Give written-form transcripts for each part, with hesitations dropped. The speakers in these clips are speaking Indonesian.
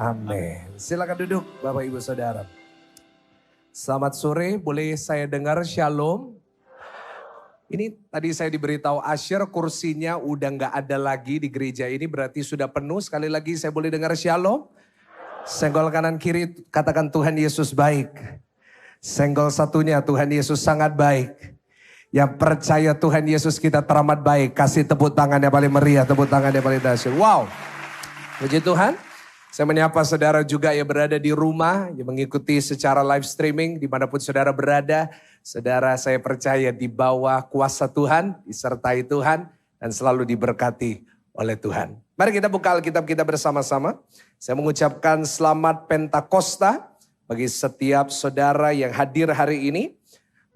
Amin. Silakan duduk Bapak Ibu Saudara. Selamat sore, boleh saya dengar shalom? Ini tadi saya diberitahu Asher kursinya udah nggak ada lagi di gereja ini, berarti sudah penuh. Sekali lagi saya boleh dengar shalom? Senggol kanan kiri katakan Tuhan Yesus baik. Senggol satunya Tuhan Yesus sangat baik. Yang percaya Tuhan Yesus kita teramat baik. Kasih tepuk tangan yang paling meriah, tepuk tangan yang paling dahsyat. Wow, puji Tuhan. Saya menyapa saudara juga yang berada di rumah, yang mengikuti secara live streaming dimanapun saudara berada. Saudara, saya percaya di bawah kuasa Tuhan, disertai Tuhan, dan selalu diberkati oleh Tuhan. Mari kita buka Alkitab kita bersama-sama. Saya mengucapkan selamat Pentakosta bagi setiap saudara yang hadir hari ini.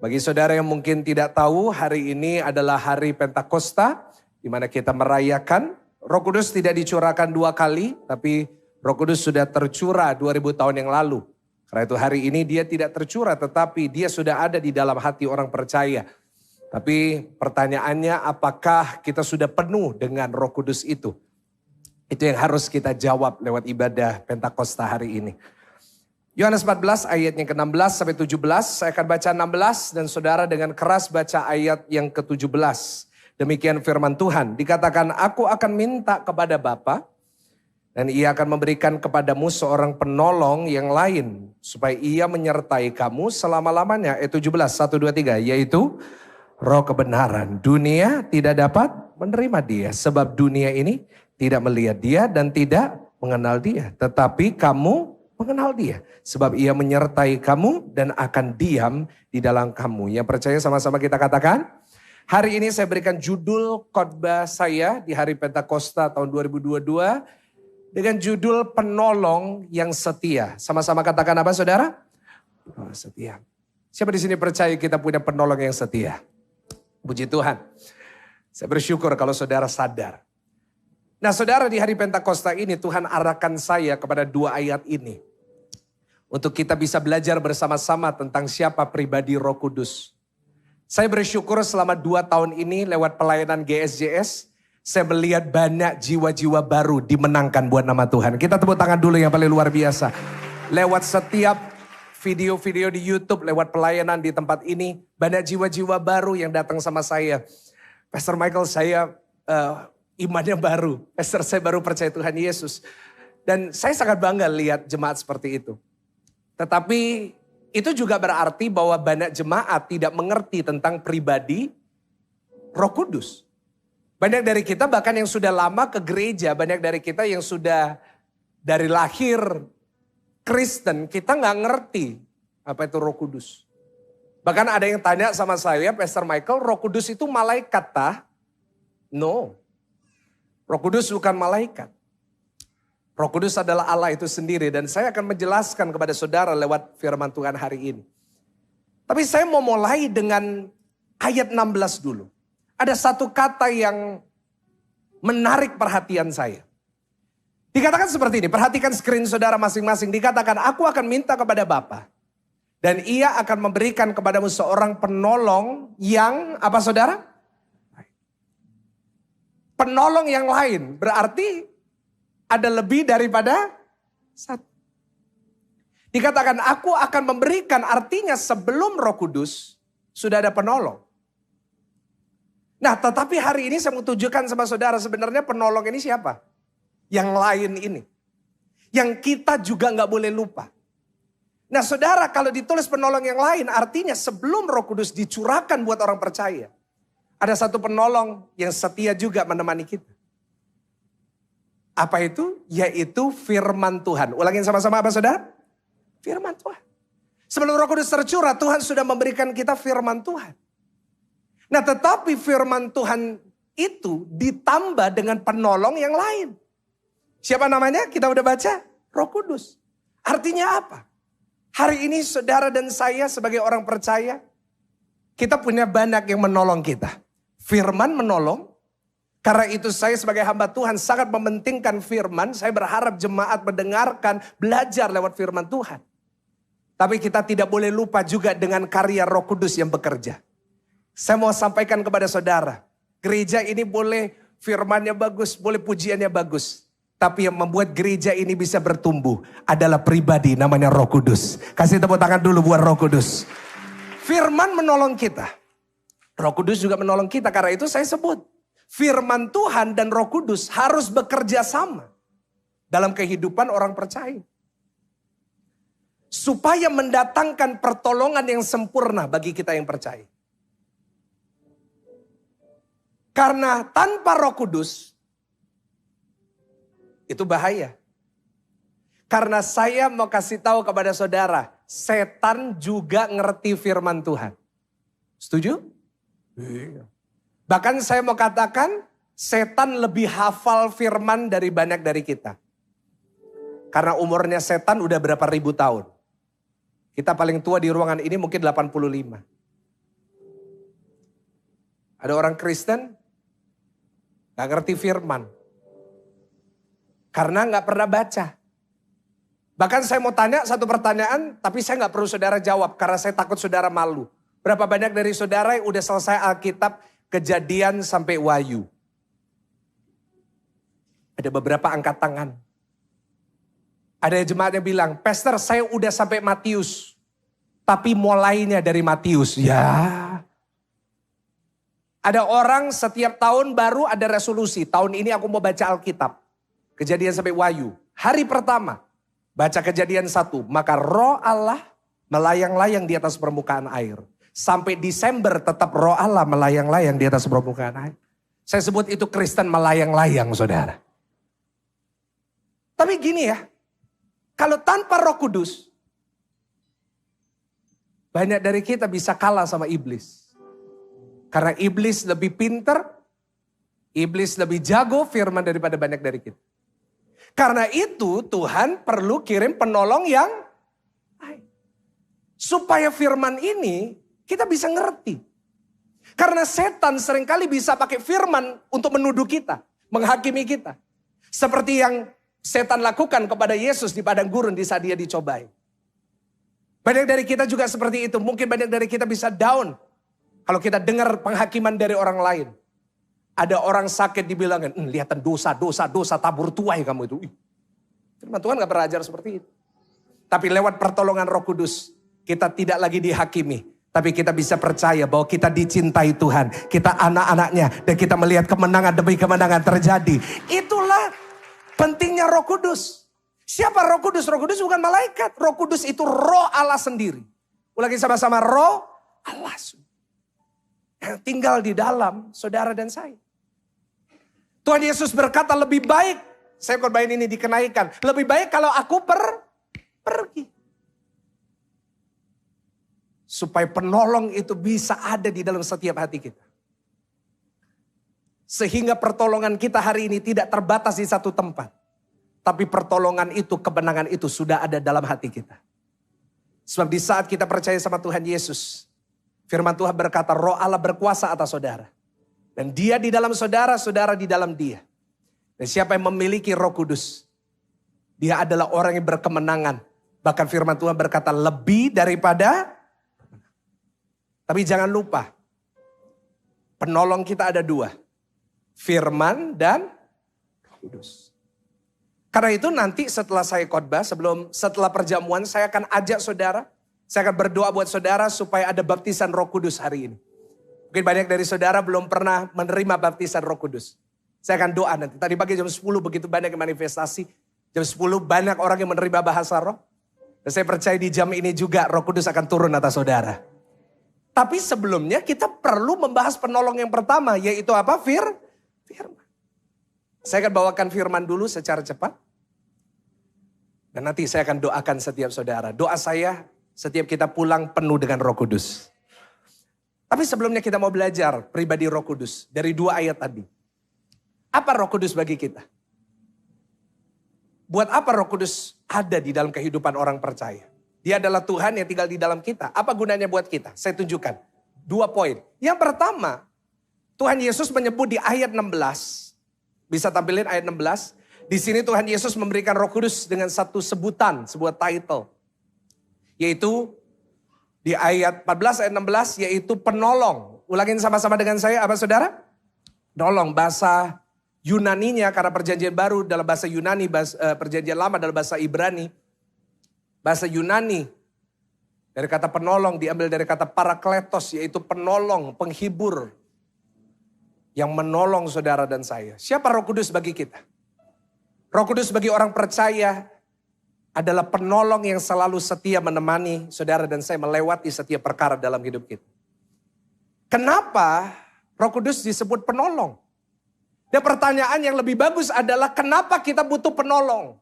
Bagi saudara yang mungkin tidak tahu, hari ini adalah hari Pentakosta, di mana kita merayakan Roh Kudus tidak dicurahkan 2 kali, tapi Roh Kudus sudah tercurah 2000 tahun yang lalu. Karena itu hari ini dia tidak tercurah, tetapi dia sudah ada di dalam hati orang percaya. Tapi pertanyaannya, apakah kita sudah penuh dengan Roh Kudus itu? Itu yang harus kita jawab lewat ibadah Pentakosta hari ini. Yohanes 14 ayatnya ke-16 sampai 17. Saya akan baca 16 dan saudara dengan keras baca ayat yang ke-17. Demikian firman Tuhan. Dikatakan, aku akan minta kepada Bapa, dan ia akan memberikan kepadamu seorang penolong yang lain, supaya ia menyertai kamu selama-lamanya. Ayat 17, 1, 2, 3. Yaitu Roh kebenaran. Dunia tidak dapat menerima dia. Sebab dunia ini tidak melihat dia dan tidak mengenal dia. Tetapi kamu mengenal dia. Sebab ia menyertai kamu dan akan diam di dalam kamu. Yang percaya sama-sama kita katakan. Hari ini saya berikan judul khotbah saya di hari Pentakosta tahun 2022. Dengan judul penolong yang setia. Sama-sama katakan apa saudara? Oh, setia. Siapa di sini percaya kita punya penolong yang setia? Puji Tuhan. Saya bersyukur kalau saudara sadar. Nah saudara, di hari Pentakosta ini Tuhan arahkan saya kepada 2 ayat ini. Untuk kita bisa belajar bersama-sama tentang siapa pribadi Roh Kudus. Saya bersyukur selama 2 tahun ini lewat pelayanan GSJS. Saya melihat banyak jiwa-jiwa baru dimenangkan buat nama Tuhan. Kita tepuk tangan dulu yang paling luar biasa. Lewat setiap video-video di YouTube, lewat pelayanan di tempat ini. Banyak jiwa-jiwa baru yang datang sama saya. Pastor Michael, saya imannya baru. Pastor, saya baru percaya Tuhan Yesus. Dan saya sangat bangga lihat jemaat seperti itu. Tetapi itu juga berarti bahwa banyak jemaat tidak mengerti tentang pribadi Roh Kudus. Banyak dari kita bahkan yang sudah lama ke gereja, banyak dari kita yang sudah dari lahir Kristen, kita nggak ngerti apa itu Roh Kudus. Bahkan ada yang tanya sama saya, Pastor Michael, Roh Kudus itu malaikat tah? No, Roh Kudus bukan malaikat. Roh Kudus adalah Allah itu sendiri dan saya akan menjelaskan kepada saudara lewat firman Tuhan hari ini. Tapi saya mau mulai dengan ayat 16 dulu. Ada satu kata yang menarik perhatian saya. Dikatakan seperti ini, perhatikan screen saudara masing-masing. Dikatakan, aku akan minta kepada Bapa. Dan ia akan memberikan kepadamu seorang penolong yang, apa saudara? Penolong yang lain, berarti ada lebih daripada satu. Dikatakan, aku akan memberikan, artinya sebelum Roh Kudus, sudah ada penolong. Nah tetapi hari ini saya mau tunjukkan sama saudara sebenarnya penolong ini siapa? Yang lain ini. Yang kita juga gak boleh lupa. Nah saudara, kalau ditulis penolong yang lain artinya sebelum Roh Kudus dicurahkan buat orang percaya. Ada satu penolong yang setia juga menemani kita. Apa itu? Yaitu firman Tuhan. Ulangin sama-sama apa saudara? Firman Tuhan. Sebelum Roh Kudus tercurah Tuhan sudah memberikan kita firman Tuhan. Nah tetapi firman Tuhan itu ditambah dengan penolong yang lain. Siapa namanya? Kita udah baca. Roh Kudus. Artinya apa? Hari ini saudara dan saya sebagai orang percaya. Kita punya banyak yang menolong kita. Firman menolong. Karena itu saya sebagai hamba Tuhan sangat mementingkan firman. Saya berharap jemaat mendengarkan, belajar lewat firman Tuhan. Tapi kita tidak boleh lupa juga dengan karya Roh Kudus yang bekerja. Saya mau sampaikan kepada saudara, gereja ini boleh firmannya bagus, boleh pujiannya bagus. Tapi yang membuat gereja ini bisa bertumbuh adalah pribadi namanya Roh Kudus. Kasih tepuk tangan dulu buat Roh Kudus. Firman menolong kita. Roh Kudus juga menolong kita. Karena itu saya sebut. Firman Tuhan dan Roh Kudus harus bekerja sama dalam kehidupan orang percaya. Supaya mendatangkan pertolongan yang sempurna bagi kita yang percaya. Karena tanpa Roh Kudus, itu bahaya. Karena saya mau kasih tahu kepada saudara, setan juga ngerti firman Tuhan. Setuju? Iya. Bahkan saya mau katakan, setan lebih hafal firman dari banyak dari kita. Karena umurnya setan udah berapa ribu tahun. Kita paling tua di ruangan ini mungkin 85. Ada orang Kristen, gak ngerti firman. Karena gak pernah baca. Bahkan saya mau tanya satu pertanyaan, tapi saya gak perlu saudara jawab. Karena saya takut saudara malu. Berapa banyak dari saudara yang udah selesai Alkitab, Kejadian sampai Wahyu? Ada beberapa angkat tangan. Ada jemaat yang bilang, Pastor saya udah sampai Matius. Tapi mulainya dari Matius. Ya. Ada orang setiap tahun baru ada resolusi. Tahun ini aku mau baca Alkitab. Kejadian sampai Wahyu. Hari pertama. Baca Kejadian 1. Maka roh Allah melayang-layang di atas permukaan air. Sampai Desember tetap roh Allah melayang-layang di atas permukaan air. Saya sebut itu Kristen melayang-layang saudara. Tapi gini ya. Kalau tanpa Roh Kudus, banyak dari kita bisa kalah sama iblis. Karena iblis lebih pinter, iblis lebih jago firman daripada banyak dari kita. Karena itu Tuhan perlu kirim penolong yang lain. Supaya firman ini kita bisa ngerti. Karena setan seringkali bisa pakai firman untuk menuduh kita, menghakimi kita. Seperti yang setan lakukan kepada Yesus di padang gurun di saat dia dicobai. Banyak dari kita juga seperti itu. Mungkin banyak dari kita bisa down kalau kita dengar penghakiman dari orang lain. Ada orang sakit dibilangin, lihatan dosa tabur tuai kamu itu. Firman Tuhan gak berajar seperti itu. Tapi lewat pertolongan Roh Kudus, kita tidak lagi dihakimi. Tapi kita bisa percaya bahwa kita dicintai Tuhan. Kita anak-anaknya dan kita melihat kemenangan demi kemenangan terjadi. Itulah pentingnya Roh Kudus. Siapa Roh Kudus? Roh Kudus bukan malaikat. Roh Kudus itu roh Allah sendiri. Ulangi sama-sama, roh Allah. Yang tinggal di dalam saudara dan saya. Tuhan Yesus berkata lebih baik, saya korban ini dikenaikan. Lebih baik kalau aku pergi. Supaya penolong itu bisa ada di dalam setiap hati kita. Sehingga pertolongan kita hari ini tidak terbatas di satu tempat. Tapi pertolongan itu, kebenangan itu sudah ada dalam hati kita. Sebab di saat kita percaya sama Tuhan Yesus, firman Tuhan berkata roh Allah berkuasa atas saudara. Dan dia di dalam saudara, saudara di dalam dia. Dan siapa yang memiliki Roh Kudus, dia adalah orang yang berkemenangan. Bahkan firman Tuhan berkata lebih daripada. Tapi jangan lupa, penolong kita ada dua. Firman dan Roh Kudus. Karena itu nanti setelah saya khotbah, setelah perjamuan saya akan ajak saudara. Saya akan berdoa buat saudara supaya ada baptisan Roh Kudus hari ini. Mungkin banyak dari saudara belum pernah menerima baptisan Roh Kudus. Saya akan doa nanti. Tadi pagi jam 10 begitu banyak manifestasi. Jam 10 banyak orang yang menerima bahasa roh. Dan saya percaya di jam ini juga Roh Kudus akan turun atas saudara. Tapi sebelumnya kita perlu membahas penolong yang pertama. Yaitu apa? Firman. Saya akan bawakan firman dulu secara cepat. Dan nanti saya akan doakan setiap saudara. Doa saya setiap kita pulang penuh dengan Roh Kudus. Tapi sebelumnya kita mau belajar pribadi Roh Kudus. Dari 2 ayat tadi. Apa Roh Kudus bagi kita? Buat apa Roh Kudus ada di dalam kehidupan orang percaya? Dia adalah Tuhan yang tinggal di dalam kita. Apa gunanya buat kita? Saya tunjukkan. 2 poin. Yang pertama, Tuhan Yesus menyebut di ayat 16. Bisa tampilin ayat 16. Di sini Tuhan Yesus memberikan Roh Kudus dengan satu sebutan, sebuah title. Yaitu di ayat 14 ayat 16 yaitu penolong. Ulangin sama-sama dengan saya apa saudara? Penolong, bahasa Yunaninya karena perjanjian baru dalam bahasa Yunani, perjanjian lama dalam bahasa Ibrani. Bahasa Yunani dari kata penolong diambil dari kata parakletos, yaitu penolong, penghibur. Yang menolong saudara dan saya. Siapa Roh Kudus bagi kita? Roh Kudus bagi orang percaya adalah penolong yang selalu setia menemani saudara dan saya melewati setiap perkara dalam hidup kita. Kenapa Roh Kudus disebut penolong? Dan pertanyaan yang lebih bagus adalah kenapa kita butuh penolong?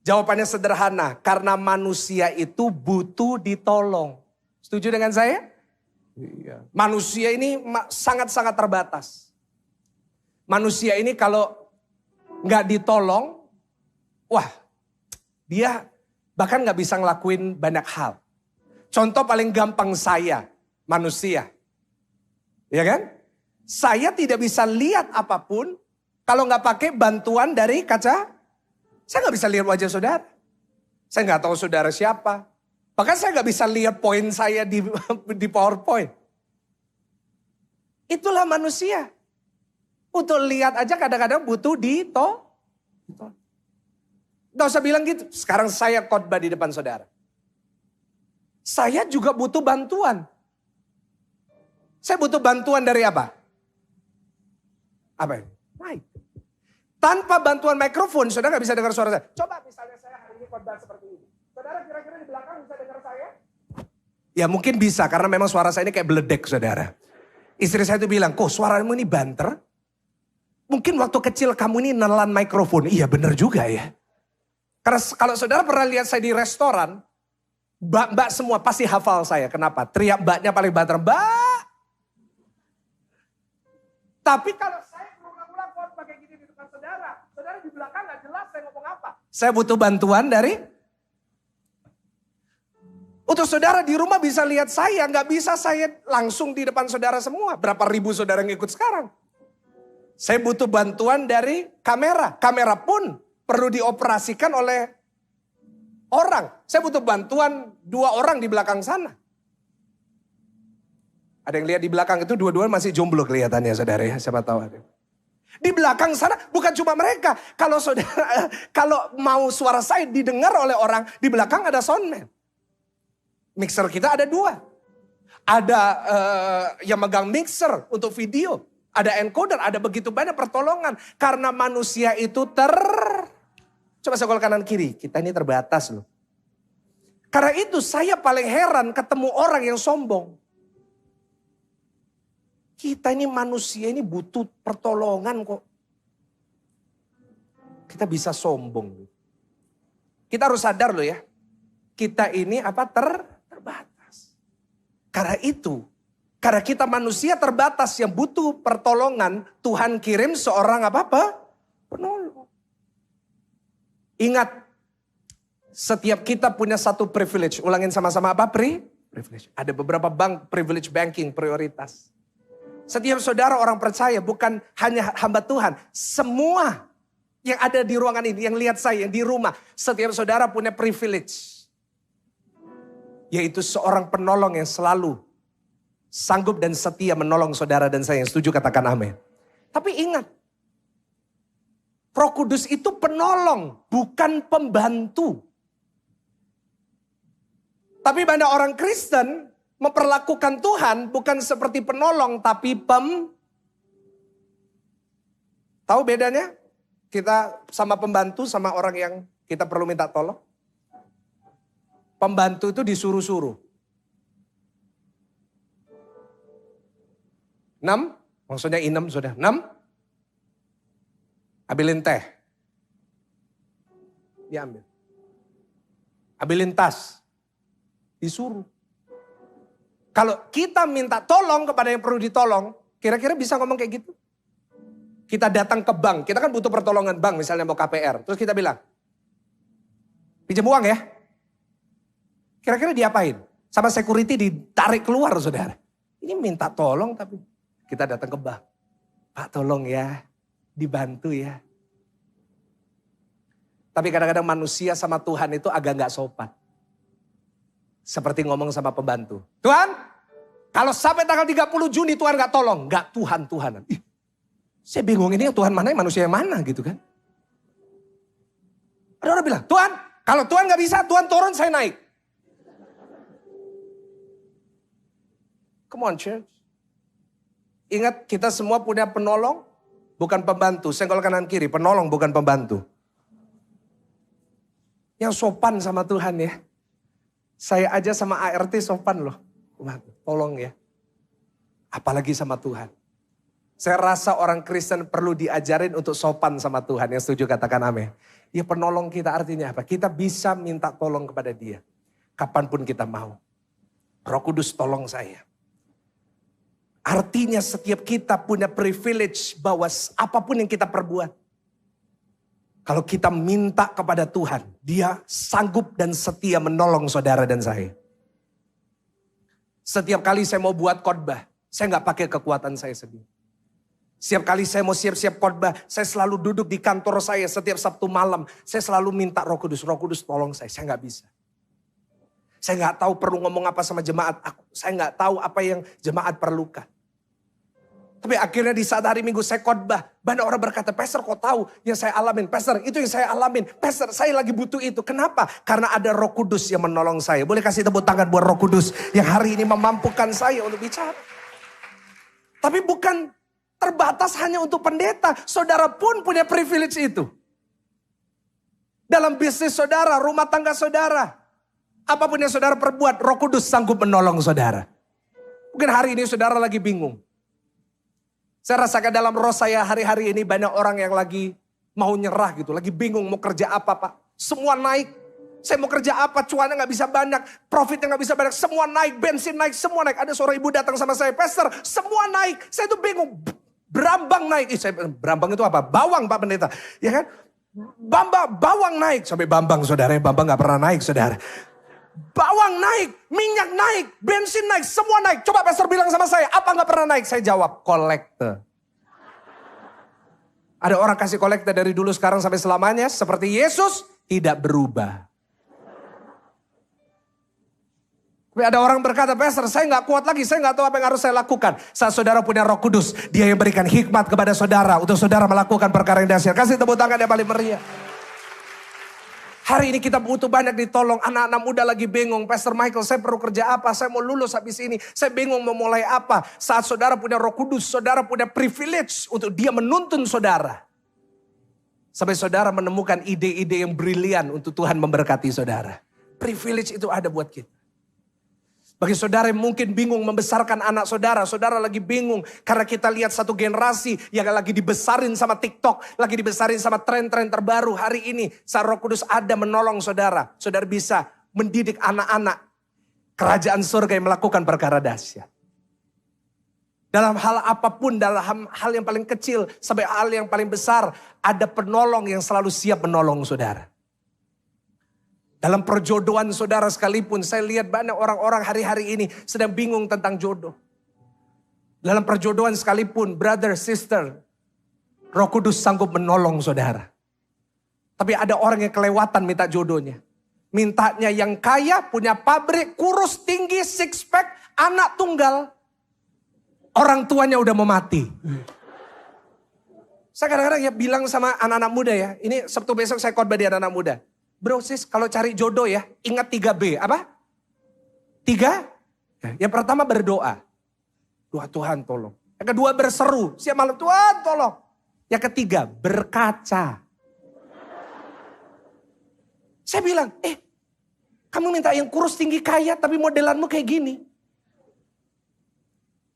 Jawabannya sederhana, karena manusia itu butuh ditolong. Setuju dengan saya? Iya. Manusia ini sangat-sangat terbatas. Manusia ini kalau nggak ditolong, wah, dia bahkan nggak bisa ngelakuin banyak hal. Contoh paling gampang saya, manusia. Ya kan? Saya tidak bisa lihat apapun kalau nggak pakai bantuan dari kaca. Saya nggak bisa lihat wajah saudara. Saya nggak tahu saudara siapa. Bahkan saya nggak bisa lihat poin saya di PowerPoint. Itulah manusia. Untuk lihat aja kadang-kadang butuh ditolong. Gak usah bilang gitu. Sekarang saya khotbah di depan saudara. Saya juga butuh bantuan. Saya butuh bantuan dari apa? Apa ini? Mic. Tanpa bantuan mikrofon, saudara gak bisa dengar suara saya. Coba misalnya saya hari ini khotbah seperti ini. Saudara kira-kira di belakang bisa dengar saya? Ya mungkin bisa, karena memang suara saya ini kayak beledek saudara. Istri saya itu bilang, kok suaramu ini banter? Mungkin waktu kecil kamu ini nelan mikrofon. Iya benar juga ya. Karena kalau saudara pernah lihat saya di restoran, mbak-mbak semua pasti hafal saya. Kenapa? Teriak mbaknya paling banter, mbak. Tapi kalau saya berulang-ulang pakai gini di depan saudara, saudara di belakang gak jelas saya ngomong apa. Saya butuh bantuan dari... Untuk saudara di rumah bisa lihat saya, gak bisa saya langsung di depan saudara semua. Berapa ribu saudara yang ikut sekarang. Saya butuh bantuan dari kamera. Kamera pun perlu dioperasikan oleh orang. Saya butuh bantuan 2 orang di belakang sana. Ada yang lihat di belakang itu dua-duanya masih jomblo kelihatannya saudara ya. Siapa tahu ada. Di belakang sana bukan cuma mereka. Kalau saudara, kalau mau suara saya didengar oleh orang, di belakang ada soundman. Mixer kita ada 2. Ada yang megang mixer untuk video. Ada encoder, ada begitu banyak pertolongan. Karena manusia itu coba sekolah kanan kiri, kita ini terbatas loh. Karena itu saya paling heran ketemu orang yang sombong. Kita ini manusia ini butuh pertolongan kok. Kita bisa sombong. Kita harus sadar loh ya. Kita ini terbatas. Karena itu, karena kita manusia terbatas yang butuh pertolongan, Tuhan kirim seorang penolong. Ingat, setiap kita punya satu privilege. Ulangin sama-sama privilege. Ada beberapa privilege banking prioritas. Setiap saudara orang percaya bukan hanya hamba Tuhan. Semua yang ada di ruangan ini, yang lihat saya, yang di rumah. Setiap saudara punya privilege. Yaitu seorang penolong yang selalu sanggup dan setia menolong saudara dan saya. Yang setuju katakan amin. Tapi ingat. Roh Kudus itu penolong, bukan pembantu. Tapi banyak orang Kristen memperlakukan Tuhan bukan seperti penolong tapi Tahu bedanya? Kita sama pembantu sama orang yang kita perlu minta tolong. Pembantu itu disuruh-suruh. 6, maksudnya 6 sudah. 6, ambilin teh. Diambil. Ambilin tas. Disuruh. Kalau kita minta tolong kepada yang perlu ditolong, kira-kira bisa ngomong kayak gitu? Kita datang ke bank, kita kan butuh pertolongan bank misalnya mau KPR. Terus kita bilang, pinjam uang ya. Kira-kira diapain? Sama security ditarik keluar saudara. Ini minta tolong tapi kita datang ke bank. Pak tolong ya, dibantu ya. Tapi kadang-kadang manusia sama Tuhan itu agak gak sopan. Seperti ngomong sama pembantu. Tuhan, kalau sampai tanggal 30 Juni Tuhan gak tolong. Gak Tuhan-Tuhanan. Saya bingung ini yang Tuhan mana, yang manusia yang mana gitu kan. Ada orang bilang, Tuhan, kalau Tuhan gak bisa, Tuhan turun, saya naik. Come on church. Ingat kita semua punya penolong, bukan pembantu. Senggol kanan kiri, penolong bukan pembantu. Yang sopan sama Tuhan ya. Saya aja sama ART sopan loh. Tolong ya. Apalagi sama Tuhan. Saya rasa orang Kristen perlu diajarin untuk sopan sama Tuhan. Yang setuju katakan amin. Ya penolong kita artinya apa? Kita bisa minta tolong kepada dia. Kapanpun kita mau. Roh Kudus tolong saya. Artinya setiap kita punya privilege bahwa apapun yang kita perbuat. Kalau kita minta kepada Tuhan, dia sanggup dan setia menolong saudara dan saya. Setiap kali saya mau buat khotbah, saya gak pakai kekuatan saya sendiri. Setiap kali saya mau siap-siap khotbah, saya selalu duduk di kantor saya setiap Sabtu malam. Saya selalu minta Roh Kudus tolong saya gak bisa. Saya gak tahu perlu ngomong apa sama jemaat aku. Saya gak tahu apa yang jemaat perlukan. Tapi akhirnya di saat hari Minggu saya khotbah, banyak orang berkata, Pastor kok tahu yang saya alamin? Pastor itu yang saya alamin. Pastor saya lagi butuh itu. Kenapa? Karena ada Roh Kudus yang menolong saya. Boleh kasih tepuk tangan buat Roh Kudus yang hari ini memampukan saya untuk bicara. Tapi bukan terbatas hanya untuk pendeta. Saudara pun punya privilege itu. Dalam bisnis saudara, rumah tangga saudara. Apapun yang saudara perbuat, Roh Kudus sanggup menolong saudara. Mungkin hari ini saudara lagi bingung. Saya rasakan dalam roh saya hari-hari ini banyak orang yang lagi mau nyerah gitu. Lagi bingung mau kerja apa Pak. Semua naik. Saya mau kerja apa, cuannya gak bisa banyak. Profitnya gak bisa banyak, semua naik. Bensin naik, semua naik. Ada seorang ibu datang sama saya, Pastor semua naik. Saya tuh bingung. Berambang naik. Berambang itu apa? Bawang Pak Pendeta. Ya kan? Bawang naik. Sampai Bambang saudara, Bambang gak pernah naik saudara. Bawang naik, minyak naik, bensin naik, semua naik. Coba Pastor bilang sama saya, apa gak pernah naik? Saya jawab, kolekte. Ada orang kasih kolekte dari dulu sekarang sampai selamanya. Seperti Yesus, tidak berubah. Tapi ada orang berkata, Pastor saya gak kuat lagi, saya gak tahu apa yang harus saya lakukan. Saat saudara punya Roh Kudus, dia yang berikan hikmat kepada saudara. Untuk saudara melakukan perkara yang dahsyat. Kasih tepuk tangan yang paling meriah. Hari ini kita butuh banyak ditolong. Anak-anak muda lagi bingung. Pastor Michael, saya perlu kerja apa? Saya mau lulus habis ini. Saya bingung mau mulai apa. Saat saudara punya Roh Kudus, saudara punya privilege untuk dia menuntun saudara. Sampai saudara menemukan ide-ide yang brilian untuk Tuhan memberkati saudara. Privilege itu ada buat kita. Bagi saudara yang mungkin bingung membesarkan anak saudara. Saudara lagi bingung karena kita lihat satu generasi yang lagi dibesarin sama TikTok. Lagi dibesarin sama tren-tren terbaru. Hari ini saat Roh Kudus ada menolong saudara. Saudara bisa mendidik anak-anak kerajaan surga yang melakukan perkara dahsyat. Dalam hal apapun, dalam hal yang paling kecil sampai hal yang paling besar. Ada penolong yang selalu siap menolong saudara. Dalam perjodohan saudara sekalipun, saya lihat banyak orang-orang hari-hari ini sedang bingung tentang jodoh. Dalam perjodohan sekalipun, brother, sister, Roh Kudus sanggup menolong saudara. Tapi ada orang yang kelewatan minta jodohnya. Mintanya yang kaya, punya pabrik, kurus, tinggi, six pack, anak tunggal. Orang tuanya udah mau mati. Saya kadang-kadang ya bilang sama anak-anak muda ya, ini Sabtu besok saya khotbah di anak-anak muda. Bro sis, kalau cari jodoh ya, ingat 3B. Apa? 3? Yang pertama berdoa. Tuhan tolong. Yang kedua berseru. Siap malam, Tuhan tolong. Yang ketiga berkaca. Saya bilang, kamu minta yang kurus tinggi kaya tapi modelanmu kayak gini.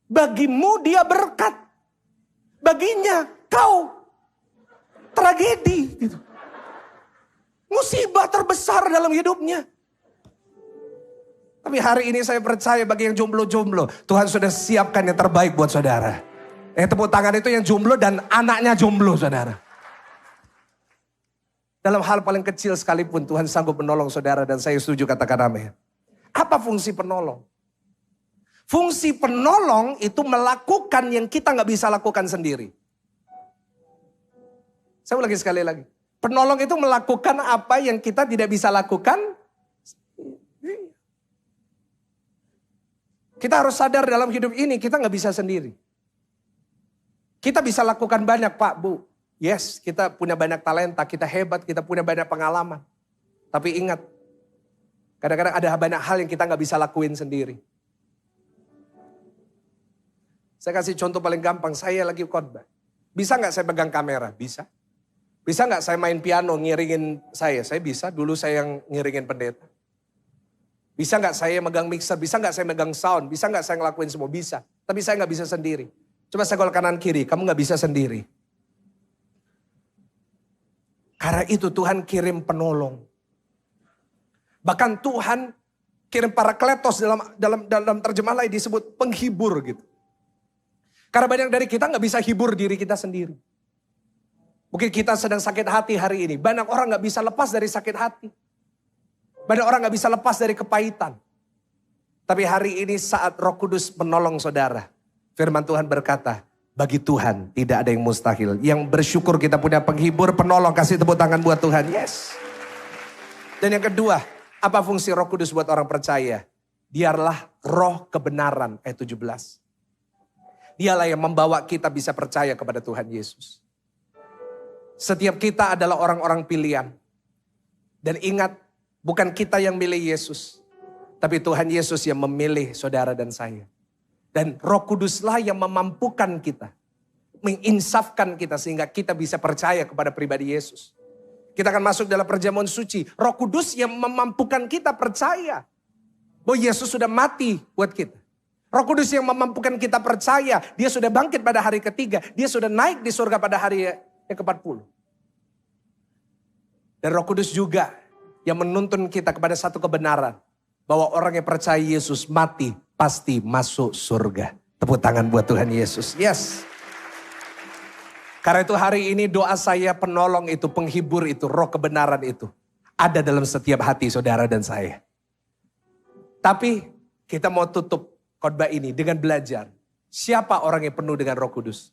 Bagimu dia berkat. Baginya kau tragedi. Gitu. Musibah terbesar dalam hidupnya. Tapi hari ini saya percaya bagi yang jomblo-jomblo. Tuhan sudah siapkan yang terbaik buat saudara. Tepuk tangan itu yang jomblo dan anaknya jomblo saudara. Dalam hal paling kecil sekalipun Tuhan sanggup menolong saudara dan saya setuju katakan amin. Apa fungsi penolong? Fungsi penolong itu melakukan yang kita gak bisa lakukan sendiri. Saya ulangi sekali lagi. Penolong itu melakukan apa yang kita tidak bisa lakukan. Kita harus sadar dalam hidup ini kita gak bisa sendiri. Kita bisa lakukan banyak Pak, Bu. Yes, kita punya banyak talenta, kita hebat, kita punya banyak pengalaman. Tapi ingat, kadang-kadang ada banyak hal yang kita gak bisa lakuin sendiri. Saya kasih contoh paling gampang, saya lagi khotbah. Bisa gak saya pegang kamera? Bisa. Bisa gak saya main piano ngiringin saya? Saya bisa, dulu saya yang ngiringin pendeta. Bisa gak saya megang mixer? Bisa gak saya megang sound? Bisa gak saya ngelakuin semua? Bisa. Tapi saya gak bisa sendiri. Coba saya gol kanan kiri, kamu gak bisa sendiri. Karena itu Tuhan kirim penolong. Bahkan Tuhan kirim parakletos dalam terjemah lain disebut penghibur gitu. Karena banyak dari kita gak bisa hibur diri kita sendiri. Mungkin kita sedang sakit hati hari ini. Banyak orang gak bisa lepas dari sakit hati. Banyak orang gak bisa lepas dari kepahitan. Tapi hari ini saat Roh Kudus menolong saudara. Firman Tuhan berkata, bagi Tuhan tidak ada yang mustahil. Yang bersyukur kita punya penghibur, penolong. Kasih tepuk tangan buat Tuhan. Yes. Dan yang kedua, apa fungsi Roh Kudus buat orang percaya? Dialah roh kebenaran, ayat 17. Dialah yang membawa kita bisa percaya kepada Tuhan Yesus. Setiap kita adalah orang-orang pilihan. Dan ingat, bukan kita yang milih Yesus. Tapi Tuhan Yesus yang memilih saudara dan saya. Dan Roh Kuduslah yang memampukan kita. Menginsafkan kita sehingga kita bisa percaya kepada pribadi Yesus. Kita akan masuk dalam perjamuan suci. Roh Kudus yang memampukan kita percaya. Bahwa Yesus sudah mati buat kita. Roh Kudus yang memampukan kita percaya. Dia sudah bangkit pada hari ketiga. Dia sudah naik di surga pada hari yang ke-40. Dan Roh Kudus juga yang menuntun kita kepada satu kebenaran. Bahwa orang yang percaya Yesus mati pasti masuk surga. Tepuk tangan buat Tuhan Yesus. Yes. Karena itu hari ini doa saya penolong itu, penghibur itu, roh kebenaran itu. Ada dalam setiap hati saudara dan saya. Tapi kita mau tutup khotbah ini dengan belajar. Siapa orang yang penuh dengan Roh Kudus?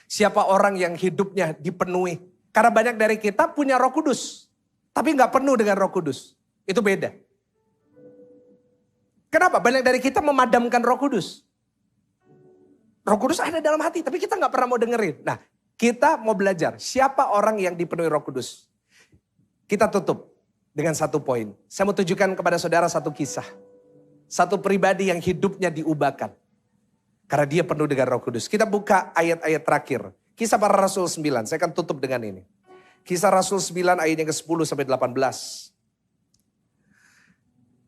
Siapa orang yang hidupnya dipenuhi? Karena banyak dari kita punya Roh Kudus. Tapi gak penuh dengan Roh Kudus. Itu beda. Kenapa? Banyak dari kita memadamkan Roh Kudus. Roh Kudus ada dalam hati, tapi kita gak pernah mau dengerin. Nah, kita mau belajar. Siapa orang yang dipenuhi Roh Kudus? Kita tutup dengan satu poin. Saya mau tunjukkan kepada saudara satu kisah. Satu pribadi yang hidupnya diubahkan. Karena dia penuh dengan Roh Kudus. Kita buka ayat-ayat terakhir. Kisah para Rasul 9. Saya akan tutup dengan ini. Kisah Rasul 9 ayatnya ke-10 sampai 18.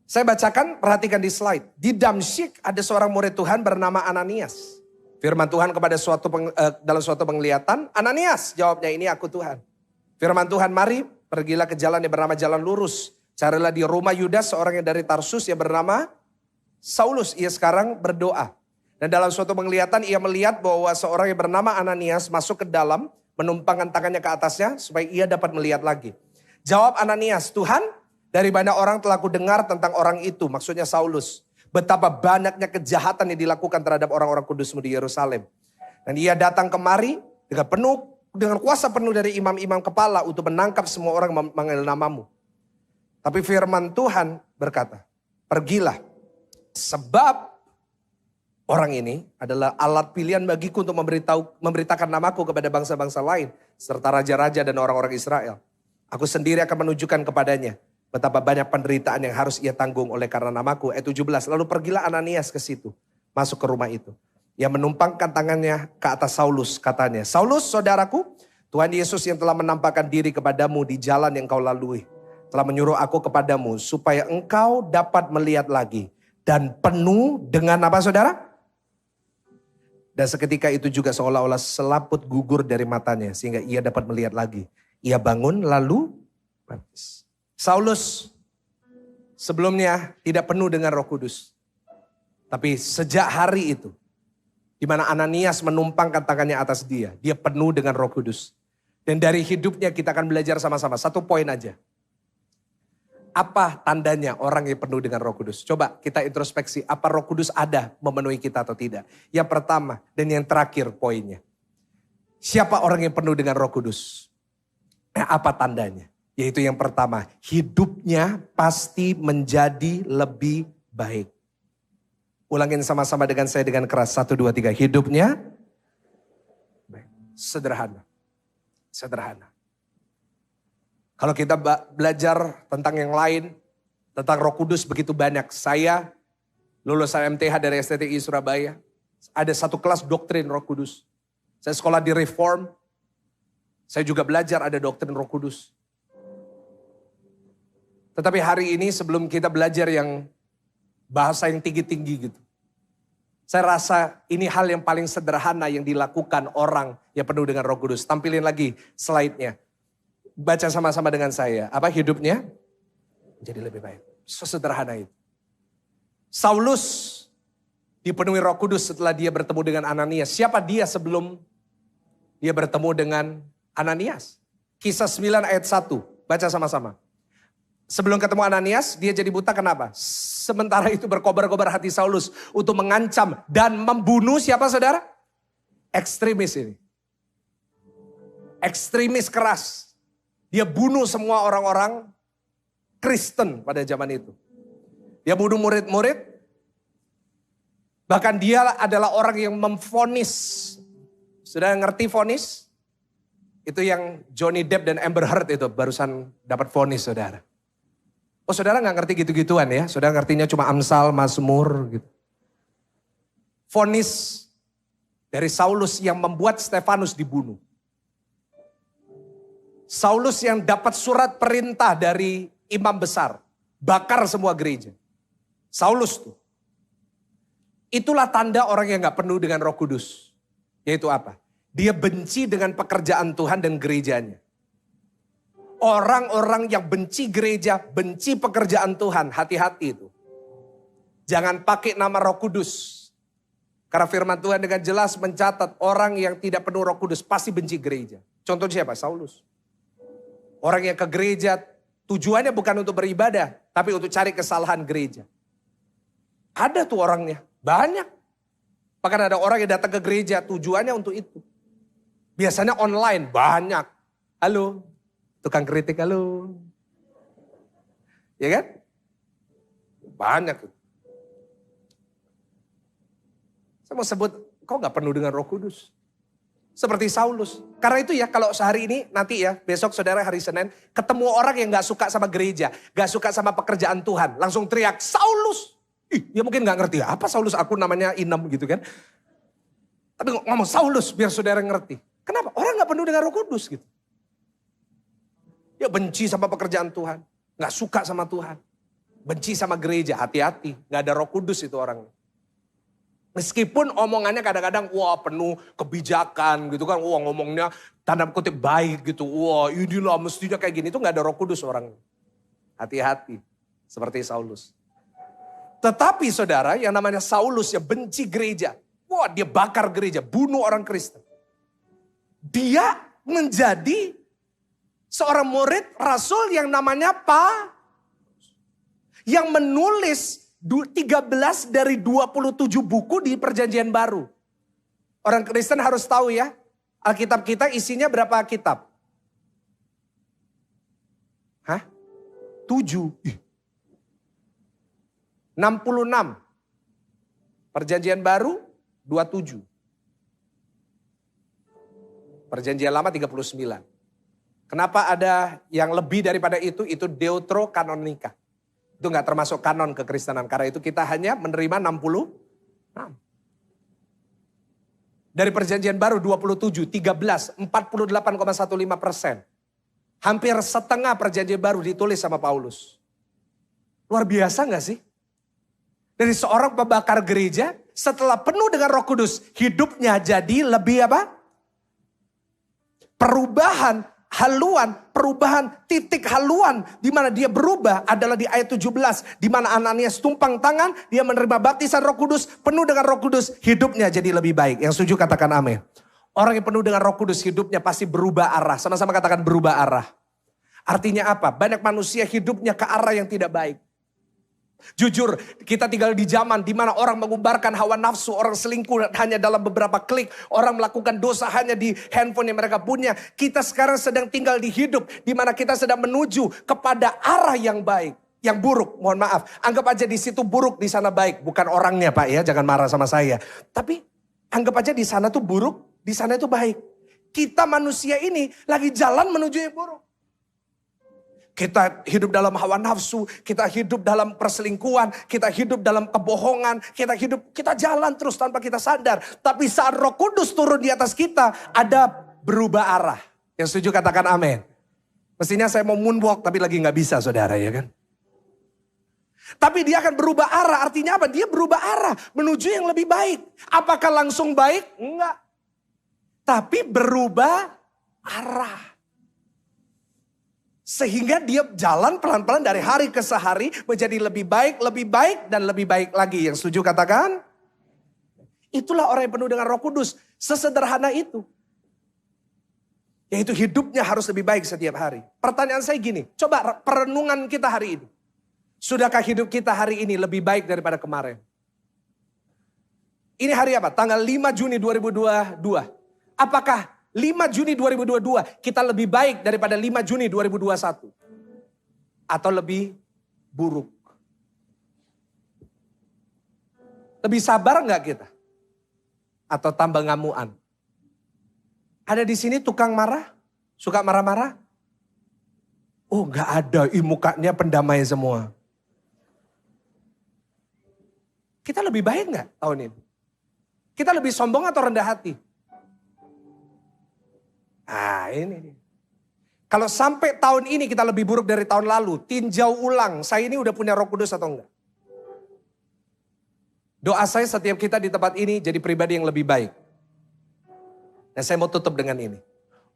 Saya bacakan, perhatikan di slide. Di Damsyik ada seorang murid Tuhan bernama Ananias. Firman Tuhan kepada dalam suatu penglihatan. Ananias, jawabnya, ini aku Tuhan. Firman Tuhan, mari pergilah ke jalan yang bernama Jalan Lurus. Carilah di rumah Yudas seorang yang dari Tarsus yang bernama Saulus. Ia sekarang berdoa. Dan dalam suatu penglihatan ia melihat bahwa seorang yang bernama Ananias masuk ke dalam. Menumpangkan tangannya ke atasnya supaya ia dapat melihat lagi. Jawab Ananias, Tuhan, dari banyak orang telah kudengar tentang orang itu. Maksudnya Saulus. Betapa banyaknya kejahatan yang dilakukan terhadap orang-orang kudusmu di Yerusalem. Dan ia datang kemari dengan kuasa penuh dari imam-imam kepala untuk menangkap semua orang yang memanggil namamu. Tapi firman Tuhan berkata, pergilah. Sebab orang ini adalah alat pilihan bagiku untuk memberitakan namaku kepada bangsa-bangsa lain. Serta raja-raja dan orang-orang Israel. Aku sendiri akan menunjukkan kepadanya betapa banyak penderitaan yang harus ia tanggung oleh karena namaku. Ayat 17. Lalu pergilah Ananias ke situ. Masuk ke rumah itu. Ia menumpangkan tangannya ke atas Saulus. Katanya, Saulus saudaraku, Tuhan Yesus yang telah menampakkan diri kepadamu di jalan yang kau lalui. Telah menyuruh aku kepadamu supaya engkau dapat melihat lagi. Dan penuh dengan apa saudara? Dan seketika itu juga seolah-olah selaput gugur dari matanya. Sehingga ia dapat melihat lagi. Ia bangun lalu baptis. Saulus sebelumnya tidak penuh dengan Roh Kudus. Tapi sejak hari itu. Di mana Ananias menumpangkan tangannya atas dia. Dia penuh dengan Roh Kudus. Dan dari hidupnya kita akan belajar sama-sama. Satu poin aja. Apa tandanya orang yang penuh dengan Roh Kudus? Coba kita introspeksi, apa Roh Kudus ada memenuhi kita atau tidak? Yang pertama dan yang terakhir poinnya. Siapa orang yang penuh dengan Roh Kudus? Apa tandanya? Yaitu yang pertama, hidupnya pasti menjadi lebih baik. Ulangin sama-sama dengan saya dengan keras. 1, 2, 3. Hidupnya Sederhana. Sederhana. Kalau kita belajar tentang yang lain, tentang Roh Kudus begitu banyak. Saya lulusan MTH dari STTI Surabaya. Ada satu kelas doktrin Roh Kudus. Saya sekolah di Reform. Saya juga belajar ada doktrin Roh Kudus. Tetapi hari ini sebelum kita belajar yang bahasa yang tinggi-tinggi gitu. Saya rasa ini hal yang paling sederhana yang dilakukan orang yang penuh dengan Roh Kudus. Tampilin lagi slide-nya. Baca sama-sama dengan saya. Apa hidupnya? Jadi lebih baik. Sesederhana itu. Saulus dipenuhi Roh Kudus setelah dia bertemu dengan Ananias. Siapa dia sebelum dia bertemu dengan Ananias? Kisah 9 ayat 1. Baca sama-sama. Sebelum ketemu Ananias, dia jadi buta kenapa? Sementara itu berkobar-kobar hati Saulus untuk mengancam dan membunuh siapa saudara? Ekstremis ini. Ekstremis keras. Dia bunuh semua orang-orang Kristen pada zaman itu. Dia bunuh murid-murid. Bahkan dia adalah orang yang memvonis. Sudah ngerti vonis? Itu yang Johnny Depp dan Amber Heard itu barusan dapat vonis saudara. Oh saudara gak ngerti gitu-gituan ya. Saudara ngertinya cuma Amsal, Mazmur gitu. Vonis dari Saulus yang membuat Stefanus dibunuh. Saulus yang dapat surat perintah dari imam besar. Bakar semua gereja. Saulus tuh. Itulah tanda orang yang gak penuh dengan Roh Kudus. Yaitu apa? Dia benci dengan pekerjaan Tuhan dan gerejanya. Orang-orang yang benci gereja, benci pekerjaan Tuhan, hati-hati itu. Jangan pakai nama Roh Kudus. Karena firman Tuhan dengan jelas mencatat orang yang tidak penuh Roh Kudus pasti benci gereja. Contohnya siapa? Saulus. Orang yang ke gereja tujuannya bukan untuk beribadah, tapi untuk cari kesalahan gereja. Ada tuh orangnya, banyak. Bahkan ada orang yang datang ke gereja tujuannya untuk itu. Biasanya online, banyak. Halo. Tukang kritik halo. Ya kan? Banyak. Saya mau sebut, kau gak penuh dengan Roh Kudus. Seperti Saulus. Karena itu ya kalau sehari ini nanti ya besok saudara hari Senin. Ketemu orang yang gak suka sama gereja. Gak suka sama pekerjaan Tuhan. Langsung teriak Saulus. Dia mungkin gak ngerti apa Saulus aku namanya Inem gitu kan. Tapi ngomong Saulus biar saudara ngerti. Kenapa? Orang gak penuh dengan Roh Kudus gitu. Dia benci sama pekerjaan Tuhan. Gak suka sama Tuhan. Benci sama gereja. Hati-hati. Gak ada Roh Kudus itu orang. Meskipun omongannya kadang-kadang wah penuh kebijakan gitu kan. Wah ngomongnya tanda kutip baik gitu. Wah inilah mestinya kayak gini. Itu gak ada Roh Kudus orang. Hati-hati. Seperti Saulus. Tetapi saudara yang namanya Saulus ya benci gereja. Wah dia bakar gereja. Bunuh orang Kristen. Dia menjadi seorang murid rasul yang namanya yang menulis 13 dari 27 buku di perjanjian baru. Orang Kristen harus tahu ya, Alkitab kita isinya berapa kitab? 7. 66. Perjanjian baru 27. Perjanjian lama 39. Kenapa ada yang lebih daripada itu Deuterokanonika. Itu gak termasuk kanon kekristenan. Karena itu kita hanya menerima 66. Dari perjanjian baru 27, 13, 48,15%. Hampir setengah perjanjian baru ditulis sama Paulus. Luar biasa gak sih? Dari seorang pembakar gereja, setelah penuh dengan Roh Kudus, hidupnya jadi lebih apa? Perubahan titik haluan di mana dia berubah adalah di ayat 17 di mana Ananias tumpang tangan, dia menerima baptisan Roh Kudus, penuh dengan Roh Kudus, hidupnya jadi lebih baik. Yang setuju katakan amin. Orang yang penuh dengan Roh Kudus hidupnya pasti berubah arah. Sama-sama katakan berubah arah. Artinya apa? Banyak manusia hidupnya ke arah yang tidak baik. Jujur, kita tinggal di zaman di mana orang mengumbarkan hawa nafsu, orang selingkuh hanya dalam beberapa klik, orang melakukan dosa hanya di handphone yang mereka punya. Kita sekarang sedang tinggal di hidup di mana kita sedang menuju kepada arah yang baik, yang buruk. Mohon maaf, anggap aja di situ buruk, di sana baik, bukan orangnya Pak ya, jangan marah sama saya. Tapi anggap aja di sana tuh buruk, di sana itu baik. kita manusia ini lagi jalan menuju yang buruk. Kita hidup dalam hawa nafsu, kita hidup dalam perselingkuhan, kita hidup dalam kebohongan, kita jalan terus tanpa kita sadar. Tapi saat Roh Kudus turun di atas kita, ada berubah arah. Yang setuju katakan amin. Mestinya saya mau moonwalk tapi lagi gak bisa saudara ya kan. Tapi dia akan berubah arah, artinya apa? Dia berubah arah menuju yang lebih baik. Apakah langsung baik? Enggak. Tapi berubah arah. Sehingga dia jalan pelan-pelan dari hari ke sehari menjadi lebih baik, dan lebih baik lagi. Yang setuju katakan? Itulah orang yang penuh dengan Roh Kudus. Sesederhana itu. Yaitu hidupnya harus lebih baik setiap hari. Pertanyaan saya gini, coba perenungan kita hari ini. Sudahkah hidup kita hari ini lebih baik daripada kemarin? Ini hari apa? Tanggal 5 Juni 2022. Apakah 5 Juni 2022 kita lebih baik daripada 5 Juni 2021? Atau lebih buruk? Lebih sabar enggak kita? Atau tambah ngamuan? Ada di sini tukang marah? Suka marah-marah? Oh enggak ada, mukanya pendamai semua. Kita lebih baik enggak tahun ini? Kita lebih sombong atau rendah hati? Ini. Kalau sampai tahun ini kita lebih buruk dari tahun lalu, tinjau ulang, saya ini udah punya Roh Kudus atau enggak? Doa saya setiap kita di tempat ini jadi pribadi yang lebih baik. Dan saya mau tutup dengan ini.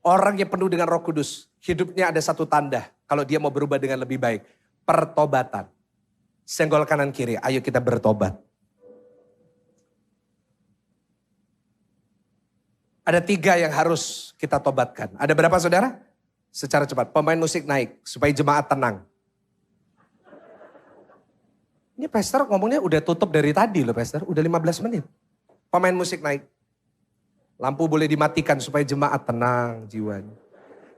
Orang yang penuh dengan Roh Kudus, hidupnya ada satu tanda. Kalau dia mau berubah dengan lebih baik. Pertobatan. Senggol kanan kiri, ayo kita bertobat. Ada 3 yang harus kita tobatkan. Ada berapa saudara? Secara cepat, pemain musik naik supaya jemaat tenang. Ini pastor ngomongnya udah tutup dari tadi loh pastor, udah 15 menit. Pemain musik naik. Lampu boleh dimatikan supaya jemaat tenang jiwanya.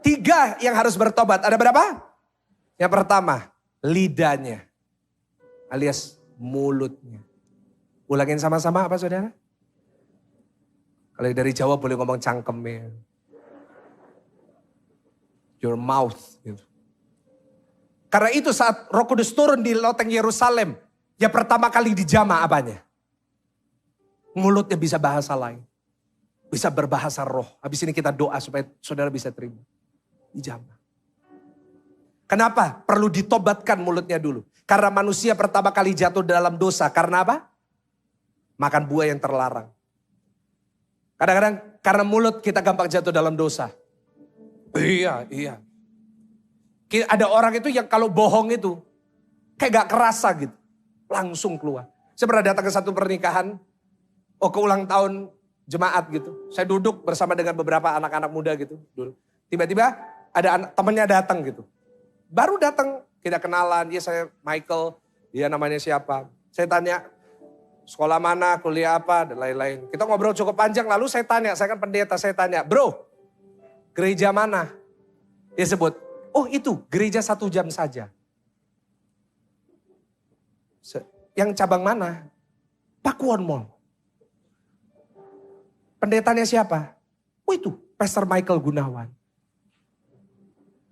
3 yang harus bertobat, ada berapa? Yang pertama, lidahnya. Alias mulutnya. Ulangin sama-sama apa saudara? Kalau dari Jawa boleh ngomong cangkemnya. Your mouth. Gitu. Karena itu saat Roh Kudus turun di loteng Yerusalem. Ya pertama kali dijamah apanya? Mulutnya bisa bahasa lain. Bisa berbahasa roh. Habis ini kita doa supaya saudara bisa terima. Dijamah. Kenapa? Perlu ditobatkan mulutnya dulu. Karena manusia pertama kali jatuh dalam dosa. Karena apa? Makan buah yang terlarang. Kadang-kadang karena mulut kita gampang jatuh dalam dosa. Iya. Ada orang itu yang kalau bohong itu kayak gak kerasa gitu. Langsung keluar. Saya pernah datang ke satu pernikahan. Ke ulang tahun jemaat gitu. Saya duduk bersama dengan beberapa anak-anak muda gitu. Tiba-tiba ada temennya datang gitu. Baru datang kita kenalan. Dia saya Michael. Dia namanya siapa. Saya tanya. Sekolah mana, kuliah apa, dan lain-lain. Kita ngobrol cukup panjang, lalu saya tanya, saya kan pendeta, saya tanya, bro, gereja mana? Dia sebut, oh itu, gereja 1 jam saja. Yang cabang mana? Pakuan Mall. Pendetanya siapa? Oh itu, Pastor Michael Gunawan.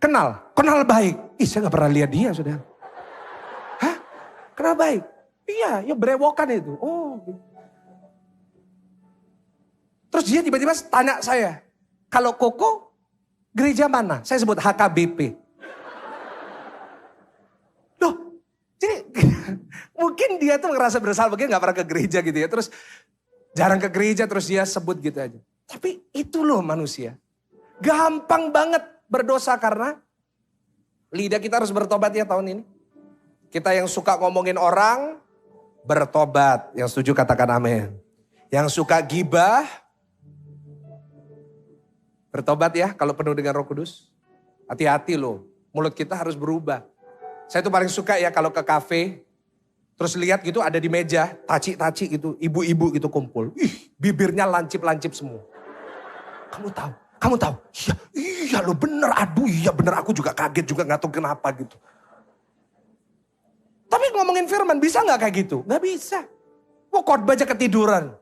Kenal baik. Saya gak pernah lihat dia, saudara. Hah? Kenal baik? Iya, ya berewokan itu. Oh. Terus dia tiba-tiba tanya saya, kalau Koko gereja mana? Saya sebut HKBP. Loh, jadi mungkin dia tuh ngerasa bersalah, mungkin gak pernah ke gereja gitu ya. Terus jarang ke gereja, terus dia sebut gitu aja. Tapi itu loh manusia. Gampang banget berdosa karena lidah kita harus bertobat ya tahun ini. Kita yang suka ngomongin orang, bertobat. Yang setuju katakan amin. Yang suka gibah, bertobat ya kalau penuh dengan Roh Kudus. Hati-hati loh, mulut kita harus berubah. Saya tuh paling suka ya kalau ke kafe, terus lihat gitu ada di meja, taci-taci gitu, ibu-ibu gitu kumpul. Bibirnya lancip-lancip semua. Kamu tahu? Iya lo bener, aduh iya bener, aku juga kaget juga gak tahu kenapa gitu. Tapi ngomongin firman bisa gak kayak gitu? Gak bisa. Mau khotbah aja ketiduran.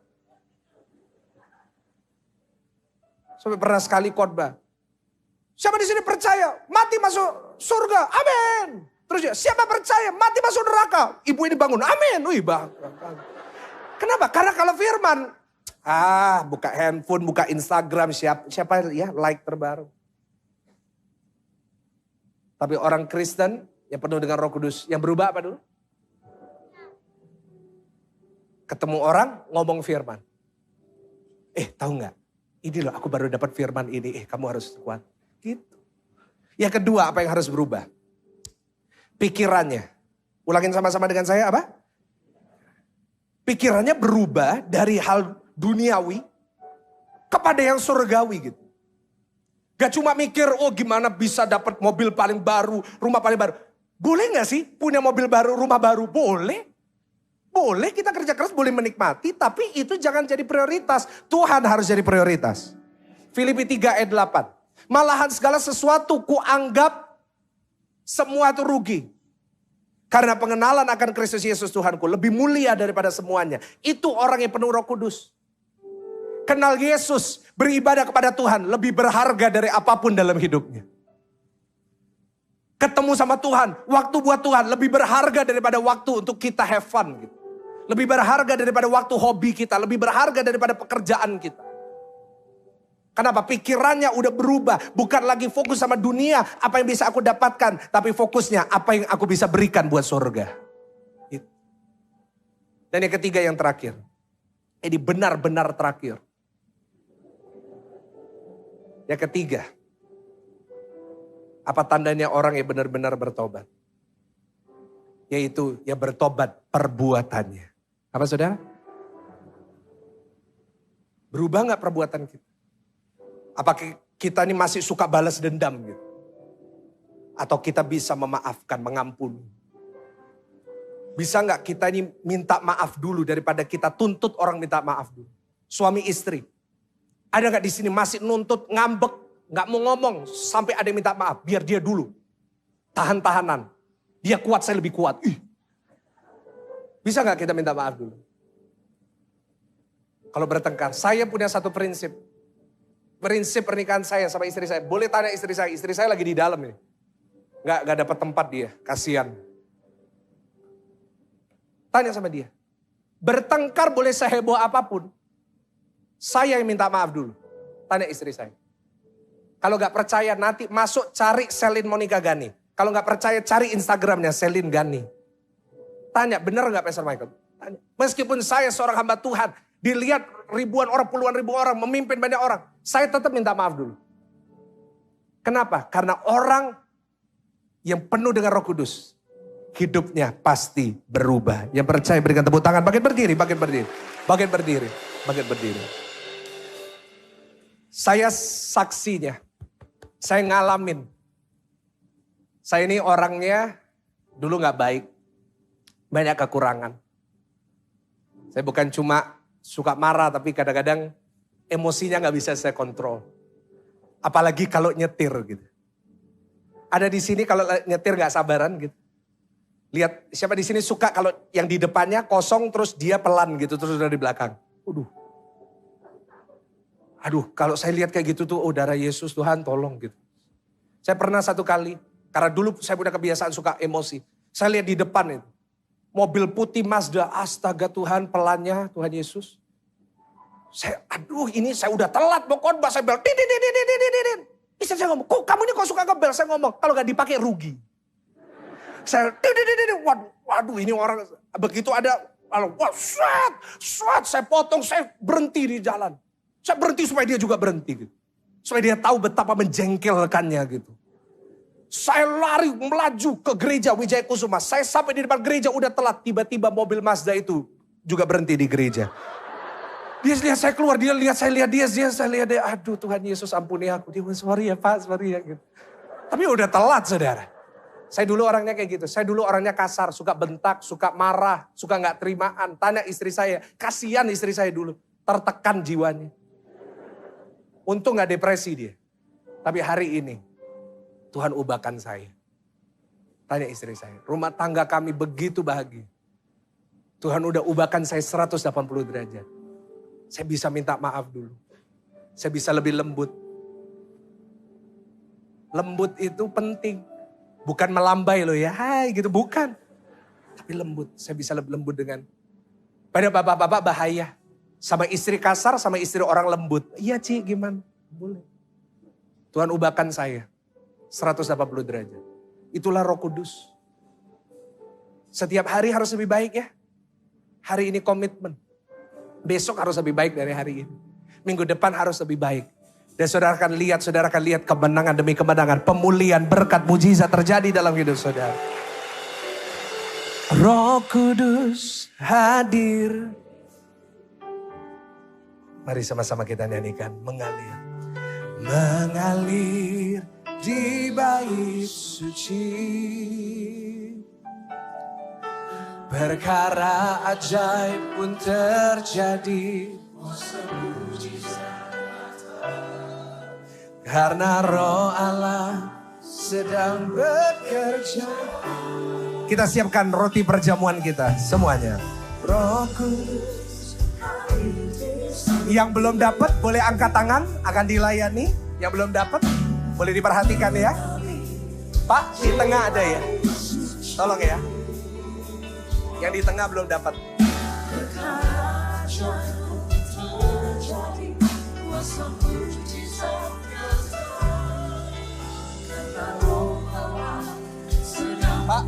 Sampai pernah sekali khotbah. Siapa di sini percaya mati masuk surga? Amin. Terus ya, siapa percaya mati masuk neraka? Ibu ini bangun, amin. Wih, kenapa? Karena kalau firman, buka handphone, buka Instagram, siapa ya like terbaru. Tapi orang Kristen yang penuh dengan Roh Kudus, yang berubah apa dulu? Ketemu orang, ngomong firman. Tahu nggak? Ini loh, aku baru dapat firman ini. Kamu harus kuat. Gitu. Yang kedua, apa yang harus berubah? Pikirannya. Ulangin sama-sama dengan saya apa? Pikirannya berubah dari hal duniawi kepada yang surgawi gitu. Gak cuma mikir, gimana bisa dapat mobil paling baru, rumah paling baru. Boleh gak sih punya mobil baru, rumah baru? Boleh. Boleh kita kerja keras, boleh menikmati, tapi itu jangan jadi prioritas. Tuhan harus jadi prioritas. Filipi 3 ayat 8. Malahan segala sesuatu kuanggap semua itu rugi. Karena pengenalan akan Kristus Yesus Tuhanku lebih mulia daripada semuanya. Itu orang yang penuh Roh Kudus. Kenal Yesus, beribadah kepada Tuhan lebih berharga dari apapun dalam hidupnya. Ketemu sama Tuhan, waktu buat Tuhan lebih berharga daripada waktu untuk kita have fun gitu. Lebih berharga daripada waktu hobi kita, lebih berharga daripada pekerjaan kita. Kenapa? Pikirannya udah berubah. Bukan lagi fokus sama dunia, apa yang bisa aku dapatkan. Tapi fokusnya, apa yang aku bisa berikan buat surga. Dan yang ketiga, yang terakhir. Ini benar-benar terakhir. Yang ketiga. Apa tandanya orang yang benar-benar bertobat? Yaitu yang bertobat perbuatannya. Apa saudara? Berubah gak perbuatan kita? Apakah kita ini masih suka balas dendam gitu? Atau kita bisa memaafkan, mengampuni? Bisa nggak kita ini minta maaf dulu daripada kita tuntut orang minta maaf dulu? Suami istri. Ada nggak di sini masih nuntut, ngambek, nggak mau ngomong sampai ada yang minta maaf? Biar dia dulu. Tahan-tahanan. Dia kuat, saya lebih kuat. Bisa nggak kita minta maaf dulu? Kalau bertengkar, saya punya satu prinsip. Prinsip pernikahan saya sama istri saya. Boleh tanya istri saya lagi di dalam nih. Gak dapat tempat dia, kasihan. Tanya sama dia. Bertengkar boleh seheboh apapun. Saya yang minta maaf dulu. Tanya istri saya. Kalau gak percaya nanti masuk cari Selin Monica Gani. Kalau gak percaya cari Instagramnya Selin Gani. Tanya, benar gak Pastor Michael? Tanya. Meskipun saya seorang hamba Tuhan. Dilihat ribuan orang, puluhan ribu orang, memimpin banyak orang. Saya tetap minta maaf dulu. Kenapa? Karena orang yang penuh dengan Roh Kudus. Hidupnya pasti berubah. Yang percaya berikan tepuk tangan. Bagian berdiri, bagian berdiri. Bagian berdiri, bagian berdiri. Saya saksinya. Saya ngalamin. Saya ini orangnya dulu gak baik. Banyak kekurangan. Saya bukan cuma suka marah, tapi kadang-kadang emosinya gak bisa saya kontrol. Apalagi kalau nyetir gitu. Ada di sini kalau nyetir gak sabaran gitu. Lihat siapa di sini suka kalau yang di depannya kosong terus dia pelan gitu terus dari belakang. Aduh, kalau saya lihat kayak gitu tuh, darah Yesus Tuhan tolong gitu. Saya pernah satu kali, karena dulu saya punya kebiasaan suka emosi. Saya lihat di depan itu. Mobil putih Mazda, astaga Tuhan pelannya, Tuhan Yesus. Ini saya udah telat mau khotbah, saya bel, Istri saya ngomong, kamu ini kok suka ngebel? Saya ngomong, kalau gak dipakai rugi. Saya, waduh ini orang, begitu ada, saya potong, saya berhenti di jalan. Saya berhenti supaya dia juga berhenti gitu. Supaya dia tahu betapa menjengkelkannya gitu. Saya lari melaju ke gereja Wijaya Kusuma. Saya sampai di depan gereja udah telat. Tiba-tiba mobil Mazda itu juga berhenti di gereja. Dia lihat saya keluar, dia lihat saya lihat dia. Aduh Tuhan Yesus ampuni aku. Dia sorry ya Pak, sorry ya gitu. Tapi udah telat saudara. Saya dulu orangnya kayak gitu. Saya dulu orangnya kasar, suka bentak, suka marah, suka gak terimaan. Tanya istri saya, kasihan istri saya dulu. Tertekan jiwanya. Untung gak depresi dia. Tapi hari ini Tuhan ubahkan saya. Tanya istri saya. Rumah tangga kami begitu bahagia. Tuhan udah ubahkan saya 180 derajat. Saya bisa minta maaf dulu. Saya bisa lebih lembut. Lembut itu penting. Bukan melambai loh ya, hai gitu, bukan. Tapi lembut, saya bisa lebih lembut dengan. Pada bapak-bapak bahaya. Sama istri kasar, sama istri orang lembut. Iya Ci, gimana? Boleh. Tuhan ubahkan saya 180 derajat. Itulah Roh Kudus. Setiap hari harus lebih baik ya. Hari ini komitmen. Besok harus lebih baik dari hari ini. Minggu depan harus lebih baik. Dan saudara akan lihat kemenangan demi kemenangan. Pemulihan, berkat, mujizat terjadi dalam hidup saudara. Roh Kudus hadir. Mari sama-sama kita nyanyikan. Mengalir. Mengalir di bait suci. Perkara ajaib pun terjadi. Karena Roh Allah sedang bekerja. Kita siapkan roti perjamuan kita semuanya. Roh Kudus. Yang belum dapat boleh angkat tangan, akan dilayani. Yang belum dapat boleh diperhatikan ya. Pak, di tengah ada ya. Tolong ya. Yang di tengah belum dapat. Pak.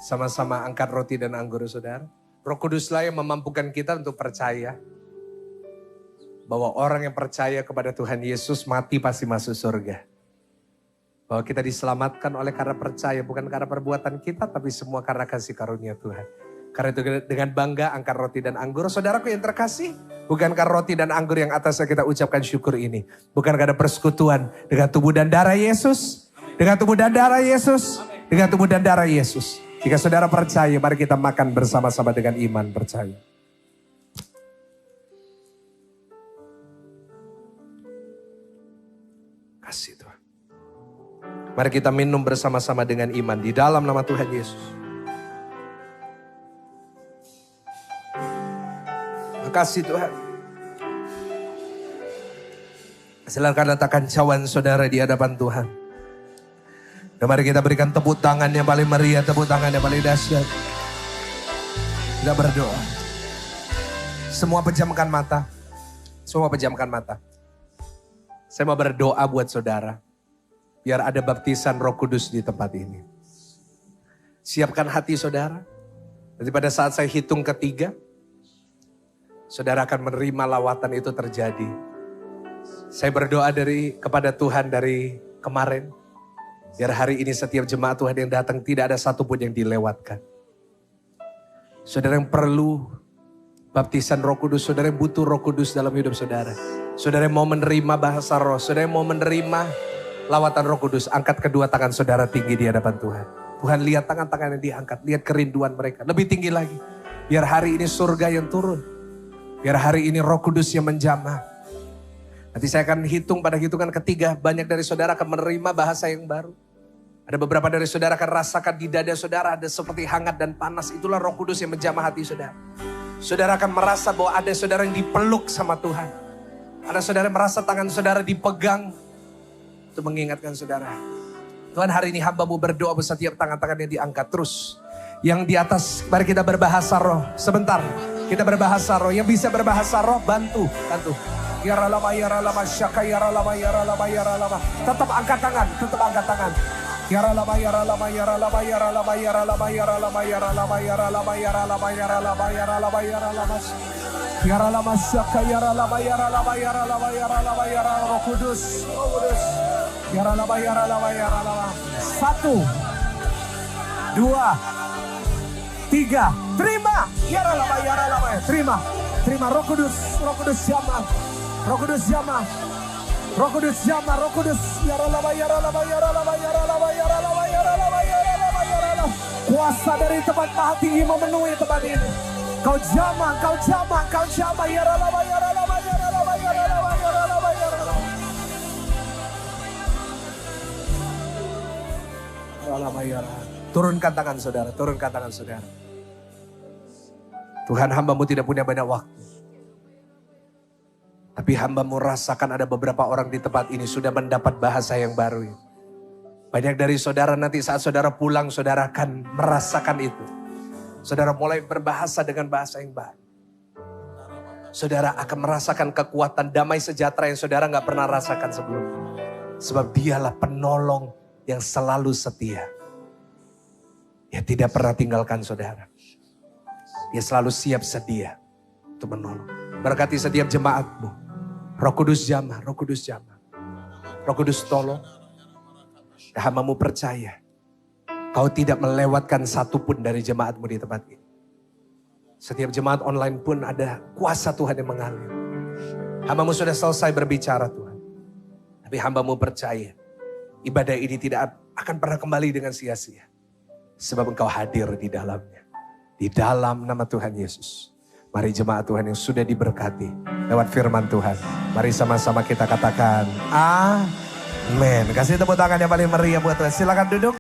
Sama-sama angkat roti dan anggur saudara. Roh Kuduslah yang memampukan kita untuk percaya. Bahwa orang yang percaya kepada Tuhan Yesus mati pasti masuk surga. Bahwa kita diselamatkan oleh karena percaya. Bukan karena perbuatan kita tapi semua karena kasih karunia Tuhan. Karena itu dengan bangga angkat roti dan anggur. Saudaraku yang terkasih. Bukankah roti dan anggur yang atasnya kita ucapkan syukur ini. Bukan karena persekutuan dengan tubuh dan darah Yesus. Dengan tubuh dan darah Yesus. Dengan tubuh dan darah Yesus. Jika saudara percaya, mari kita makan bersama-sama dengan iman percaya. Kasih Tuhan. Mari kita minum bersama-sama dengan iman di dalam nama Tuhan Yesus. Makasih Tuhan. Silakan letakkan cawan saudara di hadapan Tuhan. Dan mari kita berikan tepuk tangan yang paling meriah, tepuk tangan yang paling dahsyat. Kita berdoa. Semua pejamkan mata. Semua pejamkan mata. Saya mau berdoa buat saudara. Biar ada baptisan Roh Kudus di tempat ini. Siapkan hati saudara. Nanti pada saat saya hitung ketiga, saudara akan menerima lawatan itu terjadi. Saya berdoa kepada Tuhan dari kemarin. Biar hari ini setiap jemaat Tuhan yang datang tidak ada satupun yang dilewatkan. Saudara yang perlu baptisan Roh Kudus, saudara yang butuh Roh Kudus dalam hidup saudara. Saudara yang mau menerima bahasa roh, saudara yang mau menerima lawatan Roh Kudus, angkat kedua tangan saudara tinggi di hadapan Tuhan. Tuhan lihat tangan-tangan yang diangkat, lihat kerinduan mereka. Lebih tinggi lagi. Biar hari ini surga yang turun. Biar hari ini Roh Kudus yang menjamah. Nanti saya akan hitung pada hitungan ketiga, banyak dari saudara akan menerima bahasa yang baru. Ada beberapa dari saudara akan rasakan di dada saudara ada seperti hangat dan panas. Itulah Roh Kudus yang menjamah hati saudara. Saudara akan merasa bahwa ada saudara yang dipeluk sama Tuhan. Ada saudara yang merasa tangan saudara dipegang. Itu mengingatkan saudara. Tuhan hari ini hamba-Mu berdoa bersetiap tangan-tangan yang diangkat terus. Yang di atas, mari kita berbahasa roh. Sebentar, kita berbahasa roh. Yang bisa berbahasa roh, bantu. Yaralama, yaralama, syaka, yaralama, yaralama, yaralama. Tetap angkat tangan, tetap angkat tangan. Yaralama, yaralama, yaralama, yaralama, yaralama, yaralama, yaralama, yaralama, yaralama, yaralama, yaralama, yaralama. Yaralama, syaka, yaralama, yaralama, yaralama, yaralama, yaralama, Roh Kudus, Roh Kudus. Yaralaba, yaralaba, yaralaba. 1, 2, 3. Terima. Yaralaba, yaralaba. Terima. Terima Roh Kudus. Roh Kudus jamah. Roh Kudus jamah. Roh Kudus jamah. Roh Kudus. Yaralaba, yaralaba, yaralaba, yaralaba, yaralaba, yaralaba, yaralaba, yaralaba. Kuasa dari tempat Maha Tinggi memenuhi tempat ini. Kau jamah, kau jamah, kau jamah. Yaralaba, yaralaba, yaralaba, yaralaba, yaralaba, yaralaba. Yaralaba, yaralaba. Turunkan tangan saudara, turunkan tangan saudara. Tuhan, hamba-Mu tidak punya banyak waktu. Tapi hamba-Mu rasakan ada beberapa orang di tempat ini sudah mendapat bahasa yang baru. Banyak dari saudara nanti saat saudara pulang, saudara akan merasakan itu. Saudara mulai berbahasa dengan bahasa yang baru. Saudara akan merasakan kekuatan damai sejahtera yang saudara gak pernah rasakan sebelumnya. Sebab Dialah penolong yang selalu setia. Dia tidak pernah tinggalkan saudara. Dia selalu siap sedia untuk menolong. Berkati setiap jemaat-Mu. Roh Kudus jamah, Roh Kudus jamah. Roh Kudus tolong. Hamba-Mu percaya. Kau tidak melewatkan satupun dari jemaat-Mu di tempat ini. Setiap jemaat online pun ada kuasa Tuhan yang mengalir. Hamba-Mu sudah selesai berbicara Tuhan. Tapi hamba-Mu percaya. Ibadah ini tidak akan pernah kembali dengan sia-sia. Sebab Engkau hadir di dalamnya. Di dalam nama Tuhan Yesus. Mari jemaat Tuhan yang sudah diberkati lewat firman Tuhan. Mari sama-sama kita katakan amin. Kasih tepuk tangan yang paling meriah buat Tuhan. Silakan duduk.